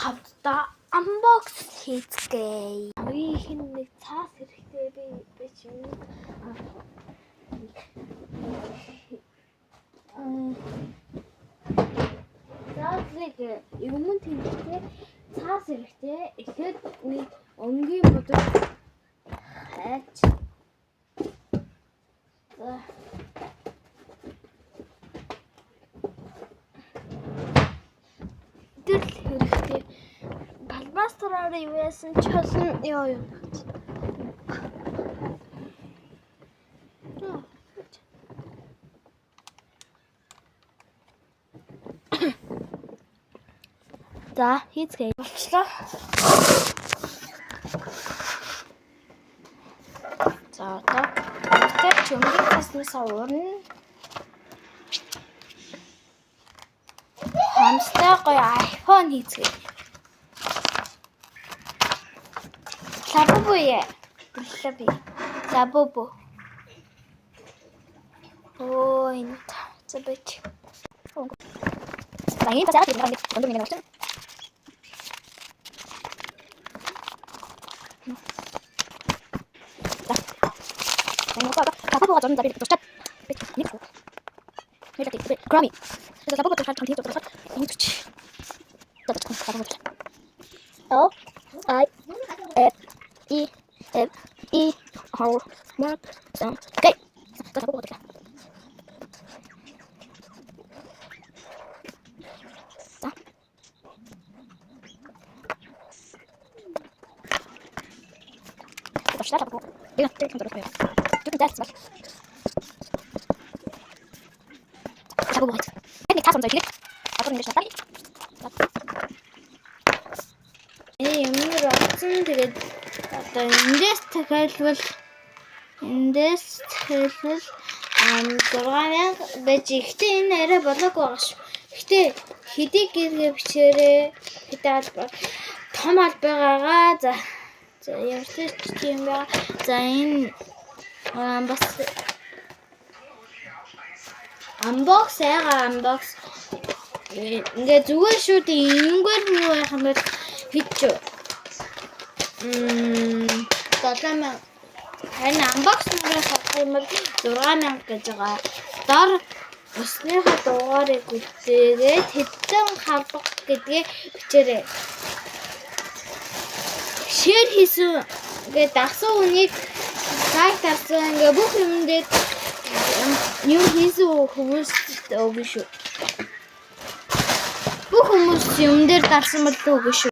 хамтдаа unbox хийцгээе. Хамгийн их нэг цаас хэрэгтэй би чинь заавал юм тэмдэгтэй цаас хэрэгтэй. Ихэд нэг өнгийн бодол хайч. Дэл хэрэгтэй. Балбастраар юу яасан ч холно ёо юм. За хийцгээе. Болчлоо. За одоо тэр чөмгийн таснаас уурна. Хамстай гоё iPhone хийцгээе. Лабубу яа. Лаби. Лабубу. Ой, забыть. Лаги пасаа тийм байна. Ондоо минь авсан. Лабубу가 저는 잡이 도착. 믿고. 내가 되게 그라미. 그래서 라보부터 잘 컨텐츠 들어서 너무 좋지. 나도 좀 라보부. O I F E F E R mark sound. 오케이. 자, 라보부 어떻게? 자. 갑시다, 라보부. 내가 되게 힘들었어요. 좀 됐어. 자고 먹어야지. 팬이 다 먼저 이렇게 아버님 대신 빨리. Ямар авсан тэгээд одоо эндээс тахиалвал 6000 байж ихтэй энэ арай болоогүй байгаа шүү. Гэхдээ хэдий гэргээ бичээрээ хэдий албаар том албагаа за ямар ч юм байгаа. За энэ бас unbox ингээ зүгээр шүү дээ. Энэгээр юу байх юм бол хийчих. 7000 харин unbox нэрээ харах юм бол 6000 гэж байгаа. Дор өсныхөө дугаарыг үзээрэй. Тэдэн халбах гэдгээ бичээрэй. Share хийсэн ингээ дагсан үнийг лайк дарсан ингээ бүх юм дээр юу хийсэн хүмүүст өгнө шүү. Бүх хүмүүс юм дээр дарсан бол өгнө шүү.